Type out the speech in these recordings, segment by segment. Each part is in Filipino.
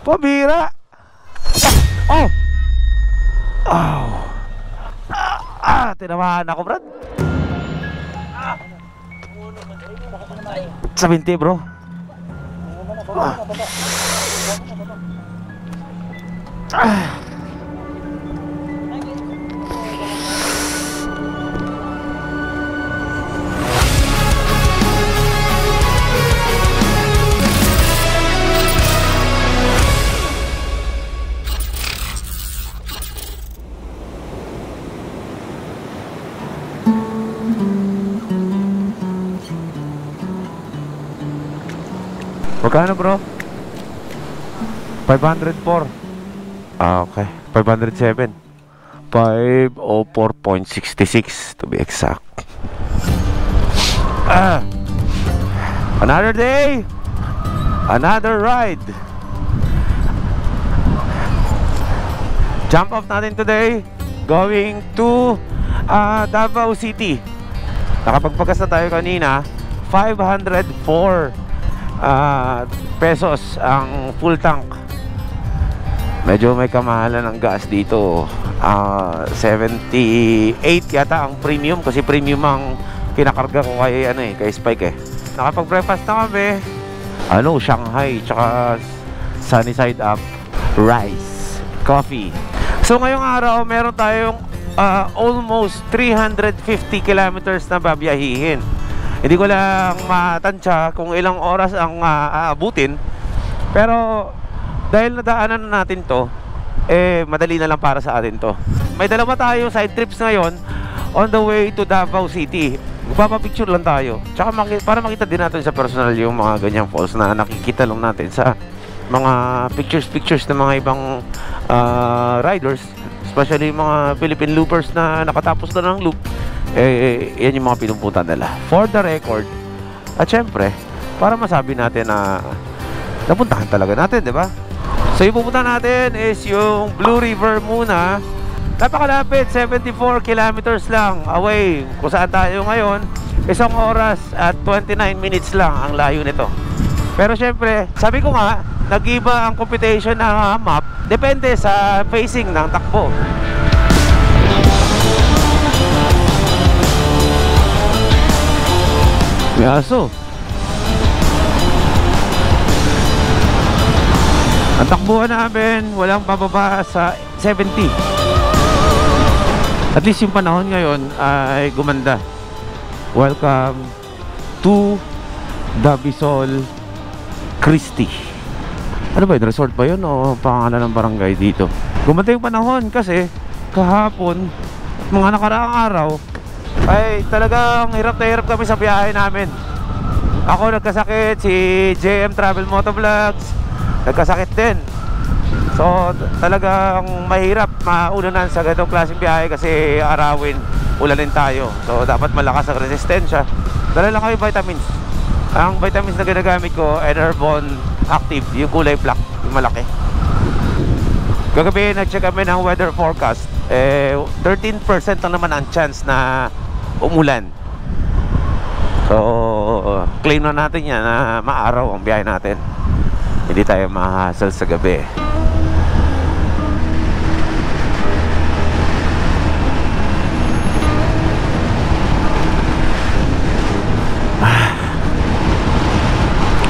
Pabira. Oh. Oh. Tinamaan ako, Brad. 70, bro. Magkano, bro? 504. Okay, 507. 504.66 to be exact. Another day, another ride. Jump off natin today, going to Davao City. Nakapagpagas na tayo kanina. 504 pesos ang full tank. Medyo may kamahalan ng gas dito. 78 yata ang premium, kasi premium ang kinakarga ko kay kay Spike eh. Nakapag-breakfast na kami. Shanghai tsaka sunny side up rice, coffee. So ngayong araw meron tayong almost 350 kilometers na babiyahihin. Hindi ko lang matansya kung ilang oras ang aabutin. Pero dahil nadaanan na natin to, madali na lang para sa atin to. May dalawa tayo side trips ngayon on the way to Davao City. Magpapapicture lang tayo. Tsaka para makita din natin sa personal yung mga ganyang falls na nakikita lang natin sa mga pictures ng mga ibang riders. Especially yung mga Philippine loopers na nakatapos na ng loop. Yan yung mga pinumpuntan nila for the record. At syempre, para masabi natin na napuntahan talaga natin, di ba? So yung pupunta natin is yung Blue River muna. Napakalapit, 74 kilometers lang away. Kung saan tayo ngayon, 1 oras at 29 minutes lang ang layo nito. Pero syempre, sabi ko nga, nag-iba ang computation ng map. Depende sa facing ng takbo. May aso. Ang takbuhan namin walang bababa sa 70. At least yung panahon ngayon ay gumanda. Welcome to Dabisol Christie. Ano ba yun? Resort ba yun o pangalan ng barangay dito? Gumanda yung panahon kasi kahapon at mga nakaraang araw ay talagang hirap na hirap kami sa biyahe namin. Ako nagkasakit, si JM Travel Motovlogs nagkasakit din. So talagang mahirap maunanan sa ganitong klaseng biyahe kasi arawin, ulanin tayo. So dapat malakas ang resistensya. Dala lang kami vitamins. Ang vitamins na ginagamit ko, Enervon Active, yung kulay black, yung malaki. Kagabi nag-check kami ng weather forecast. 13% lang naman ang chance na umulan. So claim na natin yan na maaraw ang biyahe natin. Hindi tayo ma-hassle sa gabi.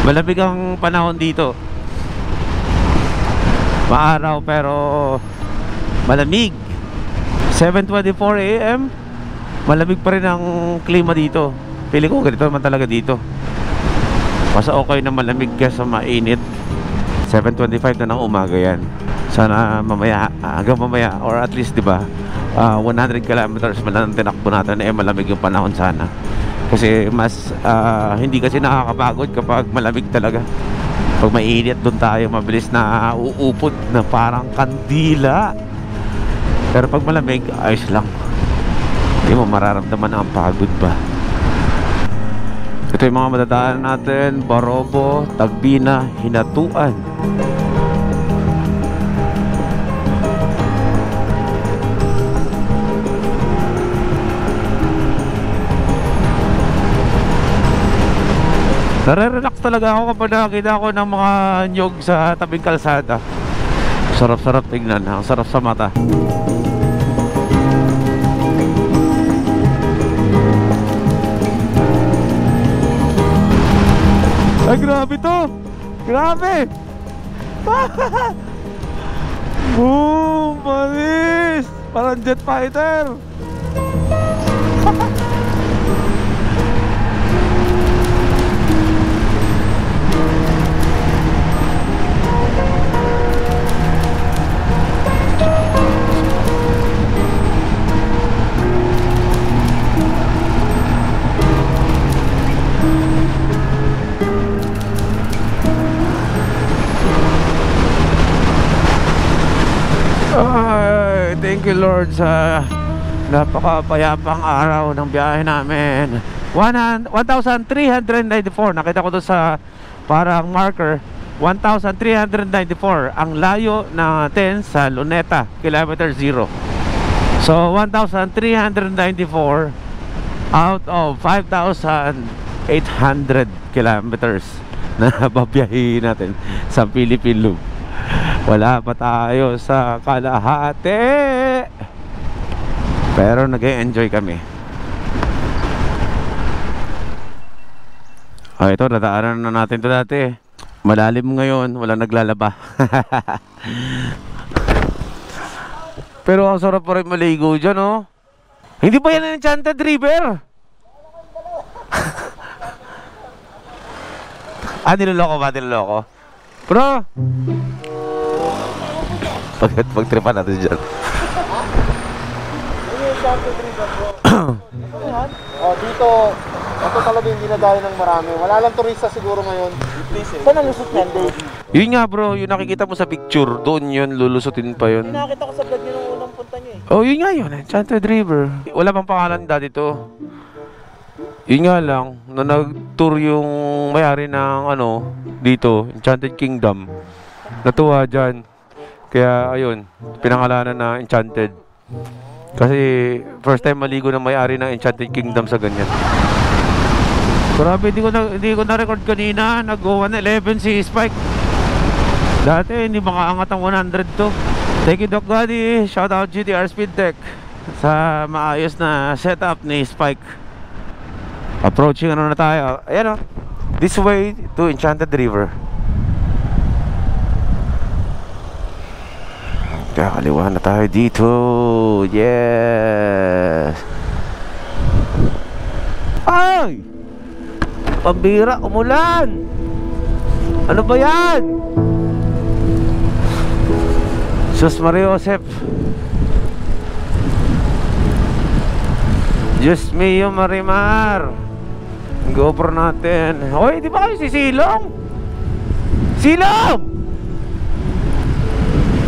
Malamig ang panahon dito. Maaraw pero malamig. 7:24 AM. Malamig pa rin ang klima dito. Pili ko ganito naman talaga dito. Mas okay na malamig kaysa mainit. 7:25 na ng umaga yan. Sana mamaya, hanggang mamaya, or at least diba 100 kilometers man lang tinakbo natin, malamig yung panahon sana. Kasi mas hindi kasi nakakapagod kapag malamig talaga. Pag mainit doon tayo, mabilis na uupod na parang kandila. Pero pag malamig, ayos lang. Hindi mo mararamdaman ang pagod ba. Ito yung mga madadaan natin: Barobo, Tagbina, Hinatuan. Nare-relax talaga ako kapag nakakita ako ng mga nyog sa tabing kalsada. Sarap-sarap tignan, ang sarap sa mata. Ay, grabe to! Grabe! Boom! Panis! Parang jet fighter! Ay, thank you Lord sa napakapayapang araw ng biyahe namin. 1,394. Nakita ko doon sa parang marker, 1,394 ang layo natin sa Luneta, kilometer 0. So 1,394 out of 5,800 kilometers na babiyahin natin sa Philippine Loop. Wala pa tayo sa kalahati, pero nag-e-enjoy kami. Ito, nadaanan na natin ito dati. Malalim ngayon, wala naglalaba. Pero ang sarap pa rin maligo dyan, oh. Hindi ba yan ang Enchanted River? Niloloko ba? Niloloko? Bro! Pagtripan natin dyan. Dito, ito talaga yung dinadayo ng marami. Wala lang turista siguro ngayon. Saan ang lusot niyan, Dave? Yun nga bro, yung nakikita mo sa picture, doon yun, lulusutin pa yun. Nakita ko sa vlog niyo nung unang punta niyo eh. Oh, yun nga yun, Enchanted River. Wala pang pangalan dati to. Yun nga lang, na nag-tour yung may-ari ng dito, Enchanted Kingdom. Natuwa dyan. Kaya ayun, pinangalanan na Enchanted. Kasi first time maligo ng may-ari ng Enchanted Kingdom sa ganyan. Grabe, hindi ko na-record kanina. Nag-111 si Spike. Dati hindi makaangat ang 100 to. Thank you Doc Gaddy. Shout out GTR Speed Tech sa maayos na setup ni Spike. Approaching na tayo. Ayan this way to Enchanted River. Kakaliwa na tayo dito. Yes. Ay! Pambira, umulan. Ano ba yan? Sus Maria Josep. Diyos mio Marimar. GoPro natin. Hoy, di ba kayo sisilong? Silong!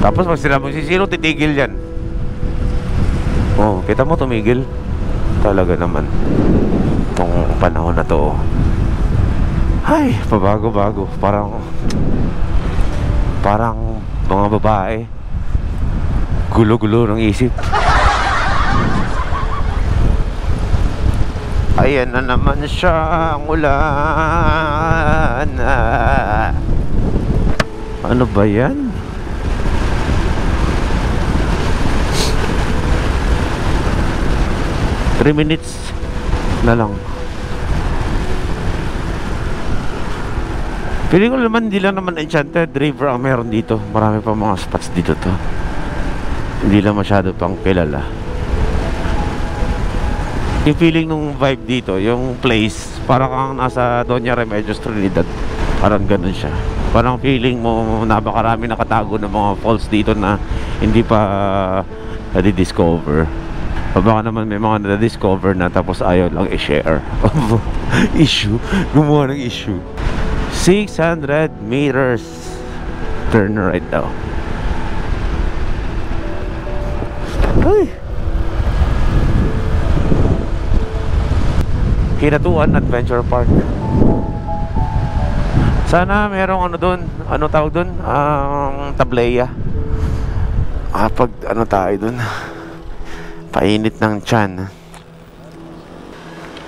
Tapos pag sila magsisilo, titigil yan. Oh, kita mo tumigil. Talaga naman itong panahon na to. Ay, pabago-bago. Parang mga babae, gulo-gulo ng isip. Ayan na naman siya, ang ulan. Ano ba yan? Three minutes na lang. Feeling ko naman hindi lang naman Enchanted River ang meron dito. Marami pa mga spots dito to. Hindi lang masyado pang kilala. Yung feeling nung vibe dito, yung place, parang kang nasa Doña Remedios Trinidad. Parang ganun siya. Parang feeling mo napakarami nakatago ng mga falls dito na hindi pa na-discover. O baka naman may mga na-discover na tapos ayaw lang i-share. Issue. Gumawa ng issue. 600 meters. Turn right daw. Ay! Hinatuan Adventure Park. Sana merong dun. Ano tawag dun? Tableya. Pag tayo dun. Painit ng tiyan.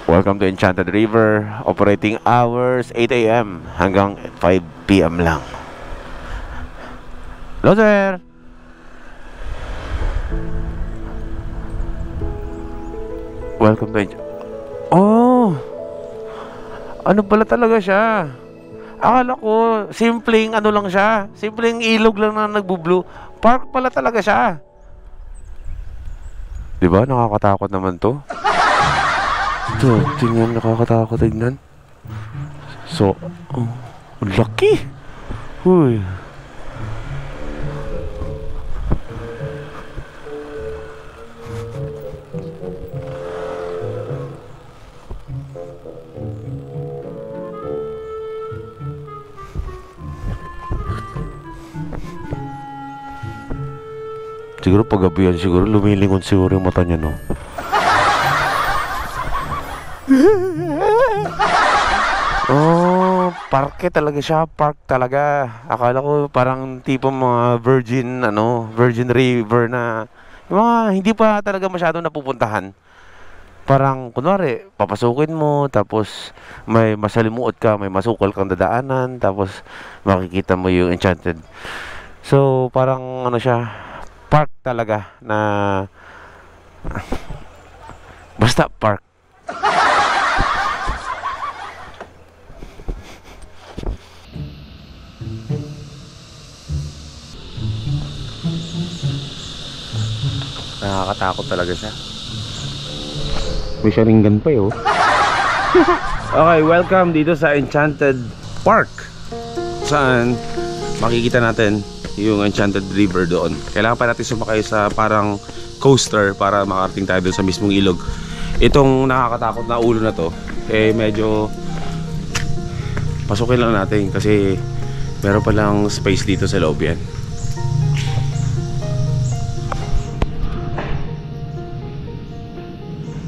Welcome to Enchanted River. Operating hours 8 AM hanggang 5 PM lang. Hello, sir. Welcome to Oh, ano pala talaga siya? Akala ko simpleng ano lang siya, simpleng ilog lang na nagbo-blue. Park pala talaga siya. 'Di ba? Nakakatakot naman 'to. Ito, tingnan, nakakatakot tignan. So, oh, lucky. Huy. Siguro pag gabi yan, siguro lumilingon siguro yung mata niya, no? Oh, parke talaga siya. Park talaga. Akala ko parang tipo mga virgin river na yung mga hindi pa talaga masyadong napupuntahan. Parang, kunwari, papasukin mo, tapos may masalimuot ka, may masukal kang dadaanan, tapos makikita mo yung Enchanted. So, parang ano siya, park talaga na basta park. Nakakatakot talaga siya. May sharingan pa yun. Okay, welcome dito sa Enchanted Park, saan makikita natin yung Enchanted River doon. Kailangan pa natin sumakay sa parang coaster para makarating tayo doon sa mismong ilog. Itong nakakatakot na ulo na to, eh medyo pasukin lang natin kasi meron palang space dito sa loob yan.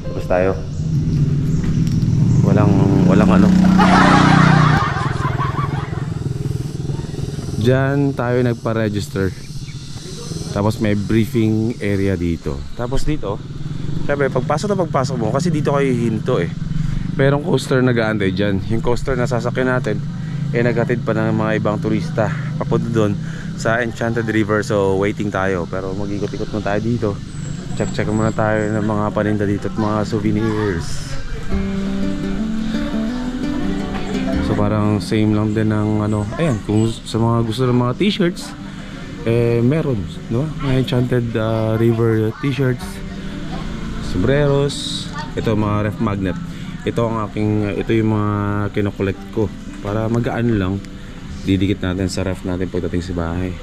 Tapos tayo. Walang ano. Diyan tayo nagpa-register. Tapos may briefing area dito. Tapos dito, sabi, pagpasok mo, kasi dito kayo hinto eh. Merong coaster nag-aantay dyan. Yung coaster na sasakyan natin, eh naghatid pa ng mga ibang turista papunta doon sa Enchanted River. So waiting tayo, pero mag-ikot-ikot muna tayo dito. Check muna tayo ng mga paninda dito at mga souvenirs. So parang same lang din ng ano. Ayan, kung sa mga gusto ng mga t-shirts, eh meron, no? Mga Enchanted River t-shirts, sombreros. Ito mga ref magnet. Ito yung mga kinokollect ko para magaan lang. Didikit natin sa ref natin pagdating sa bahay.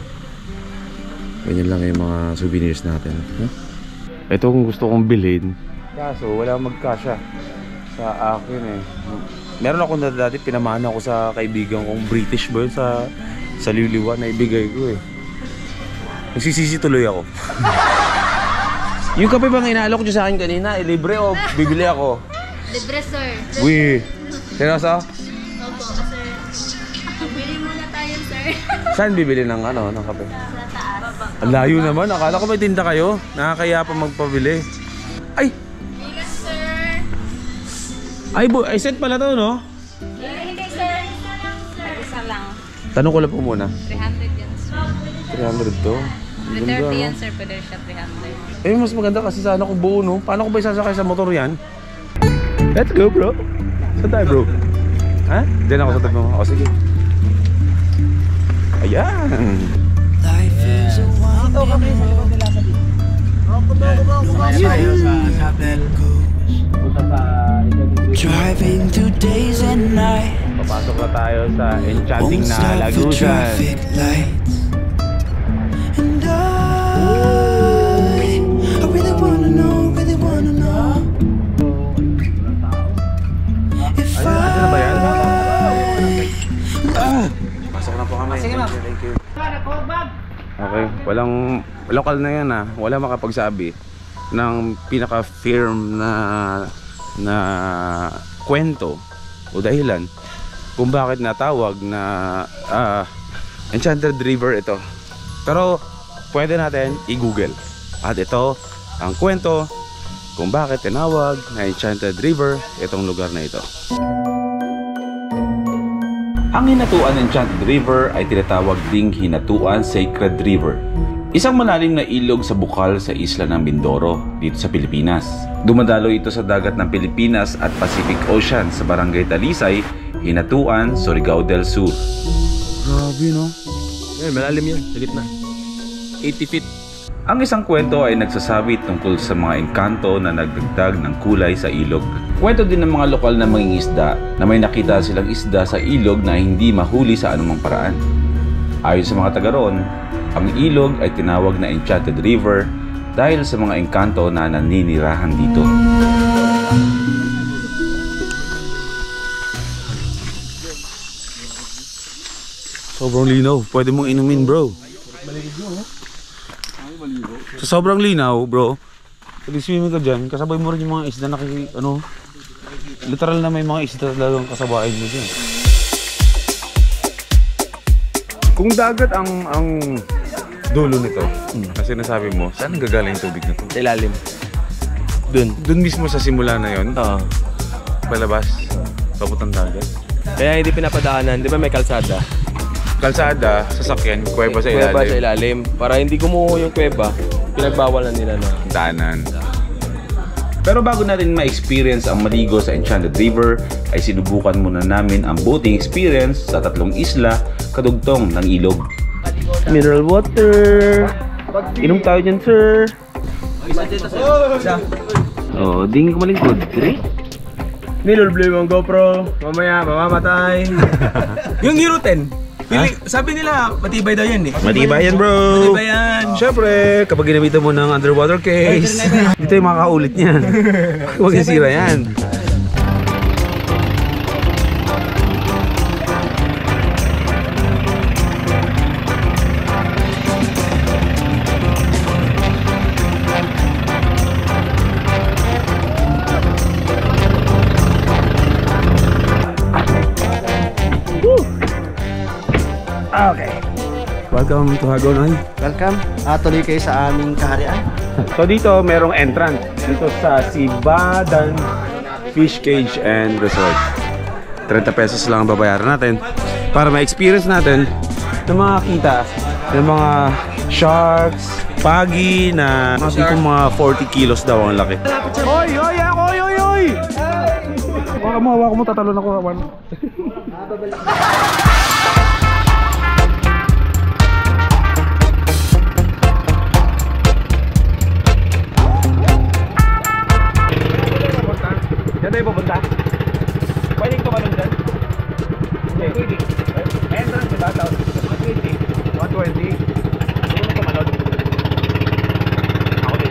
Ganyan lang yung mga souvenirs natin, no? Ito kung gusto kong bilhin, kaso wala magkasya sa akin eh. Meron akong dati pinamana ko sa kaibigan kong British ba yun, sa Liliwa na ibigay ko eh. Nagsisisi tuloy ako. Yung kape bang inaalok nyo sa akin kanina, libre o bibili ako? Libre, sir. Uy, seryoso? Opo, sir. Bili muna tayo, sir. Saan bibili ng ano, ng kape? Sa taas. Ang layo naman, akala ko may tinda kayo. Nakakaya pa magpabili. Ay! Ingat, sir. Ay set pala to, no? Hindi, sir. Isa lang. Tanong ko lang po muna. 300 yan, sir. 300 to? 330 yan, sir. Pwede siya 300. Eh, mas maganda kasi sana kung buo, no? Paano ko ba isasakay sa motor yan? Let's go, bro. Saan tayo, bro? Ha? Diyan ako sa tabi mo. O, sige. Ayan. Life is a winding road. Driving through days and nights. Papasok na tayo sa enchanting Won't na stop for Lagusan. traffic lights. And I really wanna know if Ano na ba yan? I Pasok na po kami. Thank you. Okay, walang local na yan ah. Wala makapagsabi ng pinaka-firm na kwento o dahilan kung bakit natawag na Enchanted River ito. Pero pwede natin i-google. At ito ang kwento kung bakit tinawag na Enchanted River itong lugar na ito. Ang Hinatuan Enchanted River ay tinatawag ding Hinatuan Sacred River. Isang malalim na ilog sa bukal sa isla ng Mindoro dito sa Pilipinas. Dumadalo ito sa dagat ng Pilipinas at Pacific Ocean sa Barangay Talisay, Hinatuan, Surigao del Sur. Grabe no? Malalim yan, sa gitna. 80 feet. Ang isang kwento ay nagsasabi tungkol sa mga engkanto na nagdagdag ng kulay sa ilog. Kwento din ng mga lokal na mangingisda na may nakita silang isda sa ilog na hindi mahuli sa anumang paraan. Ayon sa mga taga roon, ang ilog ay tinawag na Enchanted River dahil sa mga engkanto na naninirahan dito. Sobrang linaw, pwede mong inumin bro. Sa sobrang linaw, bro, pag swimming ka dyan, kasabay mo rin yung mga isda na literal na may mga isda talagang kasabayan mo dyan. Kung dagat ang dulo nito, kasi nasabi mo, saan gagaling yung tubig na ito? Sa ilalim. Dun mismo sa simula na yon. Oo. Palabas, papuntang dagat. Kaya hindi pinapadaanan, di ba may kalsada? Kalsada, sasakyan, kuweba sa ilalim. Kuweba sa ilalim. Para hindi gumuho yung kuweba, pinagbawal na nila na daanan. Pero bago natin ma-experience ang maligo sa Enchanted River, ay sinubukan muna namin ang boating experience sa 3 isla kadugtong ng ilog. mineral water. Inom tayo dyan, sir. Oh, di ko malingkod. Nilolblay mo ang GoPro. Mamaya, mamamatay. Yung Hero 10. Sabi nila, matibay daw yan eh. Matibay yan, bro. Matibay yan. Siyempre, kapag ginamitan mo ng underwater case, dito yung makakaulit niyan. Huwag isira yan. Okay. Welcome to Hagonoy. Welcome. Tuloy kayo sa aming kaharian. So dito merong entrance dito sa Sibadan Fish Cage and Resort. 30 pesos lang ang babayaran natin para ma-experience natin ng mga kita ng mga sharks, pagi na tipong mga 40 kilos daw ang laki. Hoy! Hoy! Hoy! Hoy! Hoy! Hawak mo, tatalon ako. Diyan tayo pupunta? Pwedeng tumalon dyan? Okay. Entrance diba? 120? 120? Pwede mo tumalon? Ako din.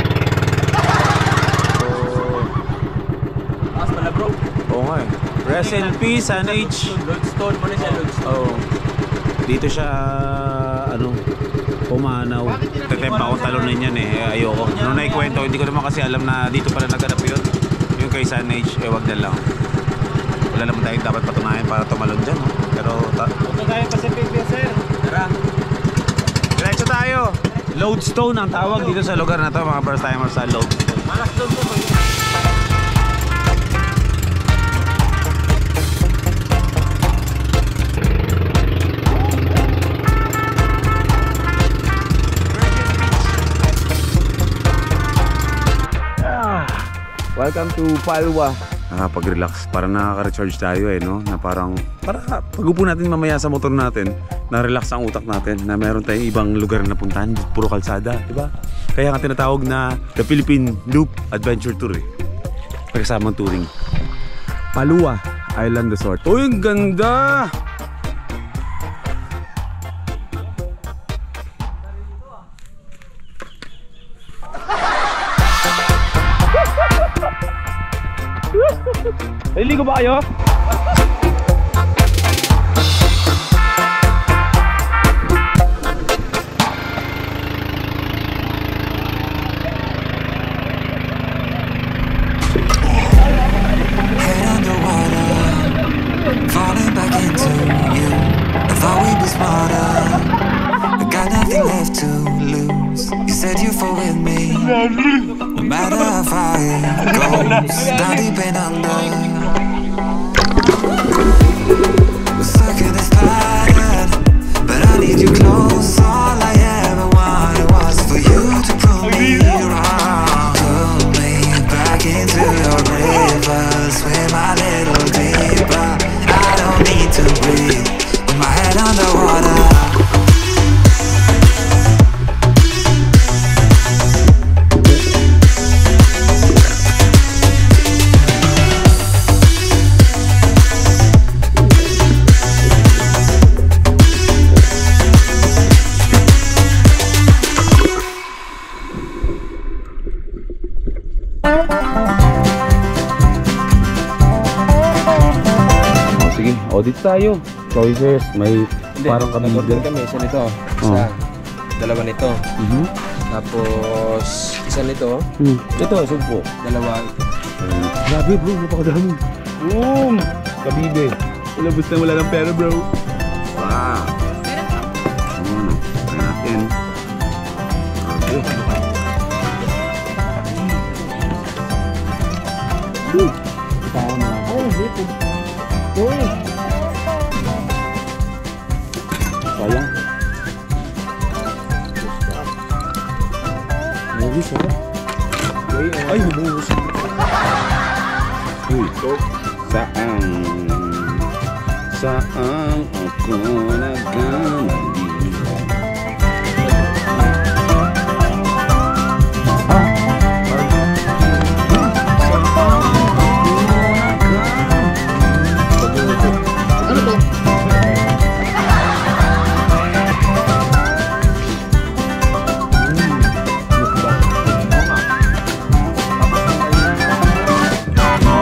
Taas pala bro. Oo nga eh. Rest in peace, H. Lodestone mo na siya, Lodestone. Oo. Dito siya, pumanaw. Tatempa akong talunin yan eh. Ayoko. Nung naikwento, hindi ko naman kasi alam na dito pala naganap yun. Yung kay H, wag na lang. Wala naman tayong dapat patunayan para tumalon dyan. Pero, punta tayo Pacific, sir. Tara. Diretso tayo. Lodestone ang tawag dito sa lugar na to, mga first timers sa Lodestone. Malas doon po. Welcome to Palwa. Nakapag-relax. Parang nakaka-recharge tayo eh, no? Na parang, pag-upo natin mamaya sa motor natin, na-relax ang utak natin, na meron tayong ibang lugar na puntahan, puro kalsada, di ba? Kaya nga tinatawag na The Philippine Loop Adventure Tour eh. Pagkasamang touring. Palwa Island Resort. Uy, ang ganda! Naliligo ba kayo? Head underwater, falling back into you. I thought we'd be smarter, I got nothing left to lose. You said you'd fall with me, no matter how far it close, down deep and under. We're stuck in this pattern, but I need you close. All I ever wanted was for you to prove me wrong. Pull me back into your river, swim a little deeper. I don't need to breathe with my head underwater. Sige, audit tayo. Choices, may parang nag-order kabigyan. kami, isa nito. Isa, dalawa nito. Tapos, isa nito. Ito, sumpo. Dalawa. Grabe bro, napakadami. Boom! Kabibe. Ilabos na wala ng pera bro. Wow! Try natin. Sayang. Nubus ako. Ay, nubus. Uy, saan ako nagkamali?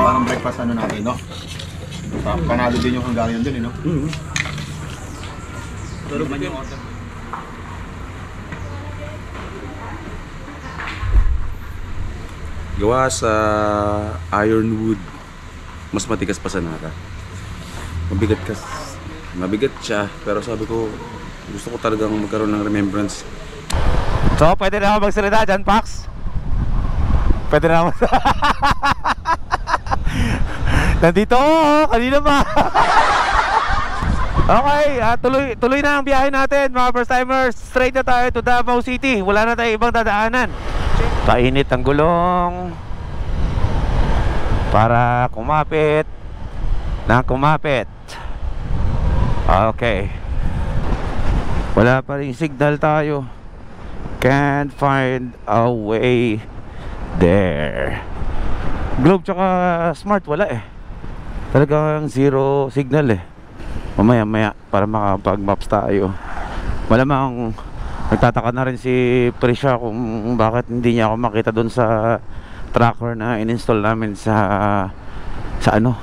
Parang breakfast ano natin, no? Panalo din yung Hungarian dun, no? Pero ba yung order? Gawa sa ironwood. Mas matigas pa sa nata. Mabigat siya, pero sabi ko gusto ko talagang magkaroon ng remembrance. So, pwede na ako magsalita dyan, Pax? Pwede na ako. Nandito ako, kanina pa. Okay, tuloy na ang biyahe natin, mga first timers. Straight na tayo to Davao City. Wala na tayong ibang dadaanan. Painit ang gulong para kumapit na kumapit. Okay. Wala pa rin signal tayo. Can't find a way there. Globe tsaka Smart wala eh. Talagang zero signal eh. Mamaya para makapag-maps tayo. Malamang nagtataka na rin si Prisha kung bakit hindi niya ako makita doon sa tracker na in-install namin sa ano,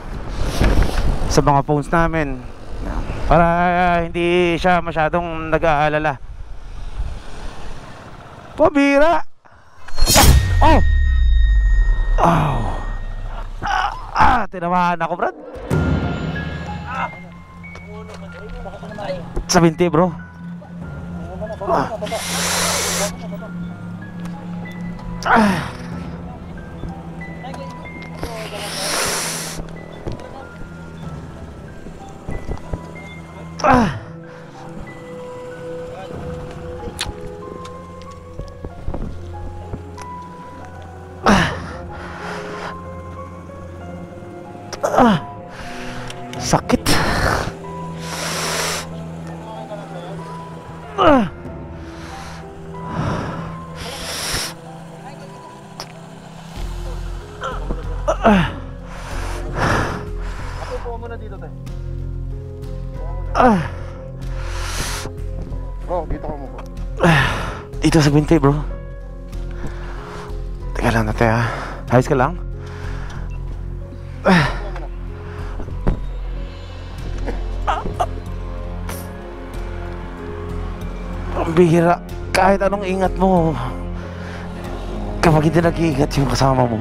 sa mga phones namin, para hindi siya masyadong nag-aalala. Pabira! Oh! Tinamaan ako, Brad. Sa binti, bro. Sakit. Upo muna dito, tayo. Bro, dito ka mo po. Dito sa binti, bro. Teka lang natin ha. Ayos ka lang? Ang bihira. Kahit anong ingat mo, kapag hindi nag-iingat yung kasama mo,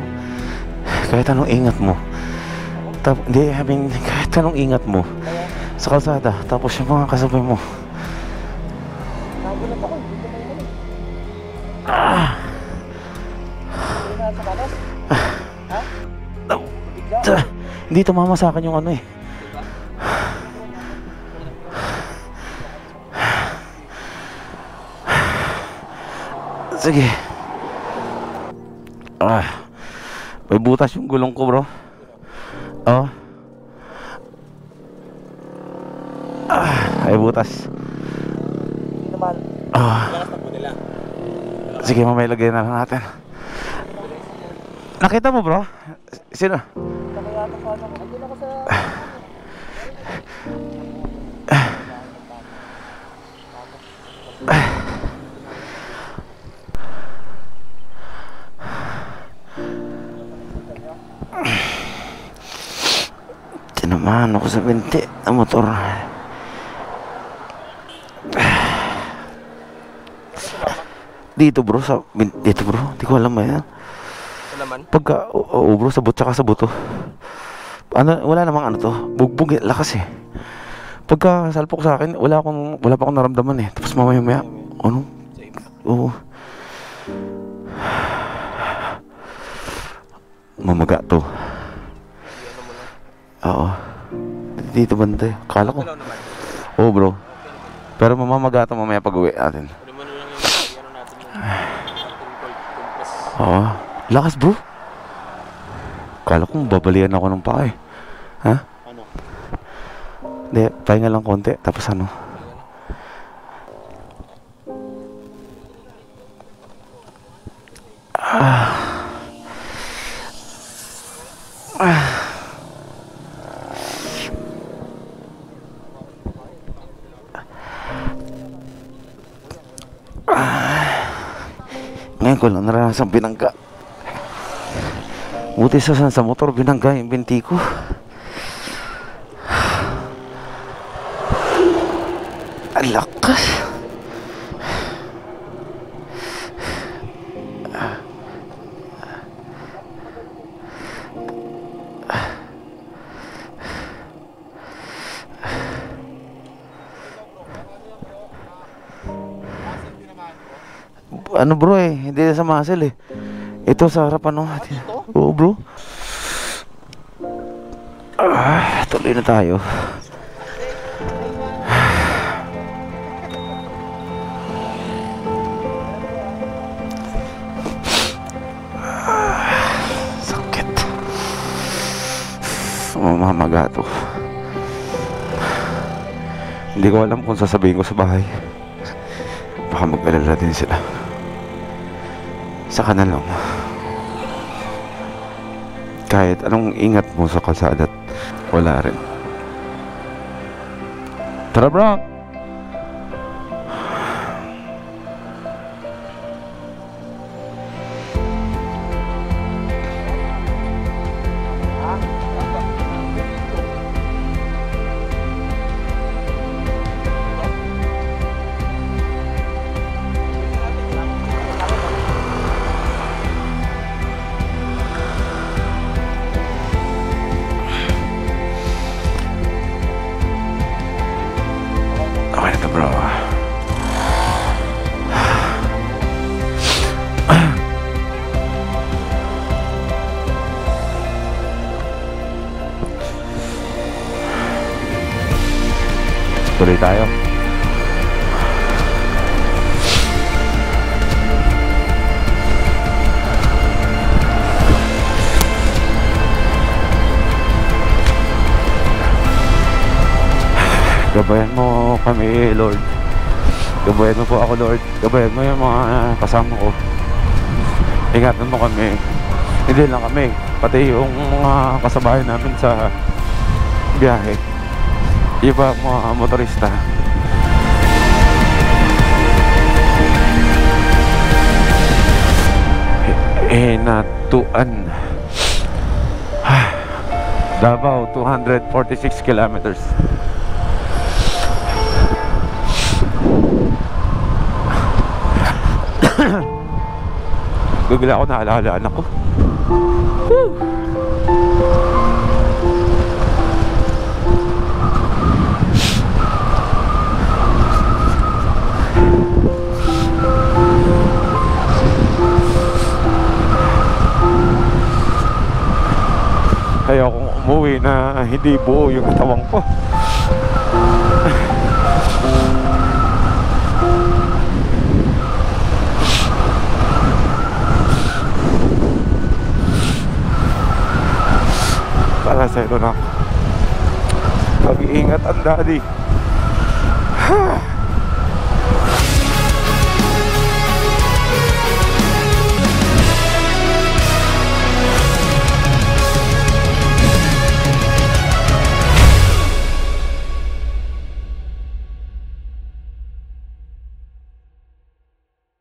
kahit anong ingat mo, kahit anong ingat mo sa kalsada, tapos yung mga kasabay mo, Hindi tumama sa akin yung ano eh. Sige. May butas yung gulong ko, bro. Oh. Ay butas. Hindi naman. Lakas na po nila. Sige, mamaya lagyan na lang natin. Nakita mo, bro? Sino? Andun ako sa... Tinamaan ako sa binti ng motor. Dito bro, dito bro, di ko alam yan. Naman. Pagka, bro, sabot tsaka sa buto. Ano, wala namang ano to, bugbog, lakas eh. Pagka salpok sa akin, wala pa akong naramdaman eh. Tapos mamaya, ano? Oo. Mamaga to. Oo. Dito banda eh. Kala ko. Oo bro. Pero mamamaga to mamaya pag uwi natin. Oo. Lakas bro. Kala ko babalian ako ng paa eh. Ha? Ano? Hindi, pahinga lang konti. Tapos ano? Ngayon ko lang naranasan binangga. Buti sa motor binangga yung binti ko. Ang lakas. Ano bro eh, hindi sa muscle eh. Ito sa harapan no. Oo bro. Tuloy na tayo. Sakit. Mamamaga to. Hindi ko alam kung sasabihin ko sa bahay. Baka mag-alala din sila. Saka na lang. Kahit anong ingat mo sa kalsada, wala rin. Tara bro! Okay na to bro. Tuloy tayo. Gabayan mo kami, Lord. Gabayan mo po ako, Lord. Gabayan mo yung mga kasama ko. Ingatan mo kami. Hindi lang kami, pati yung mga kasabayan namin sa biyahe. Iba mga motorista. Natuan. Davao, 246 kilometers. Bigla ako naalala anak ko. Woo! Ayokong umuwi na hindi buo yung katawan ko. Para sa ito na mag-iingat ang daddy.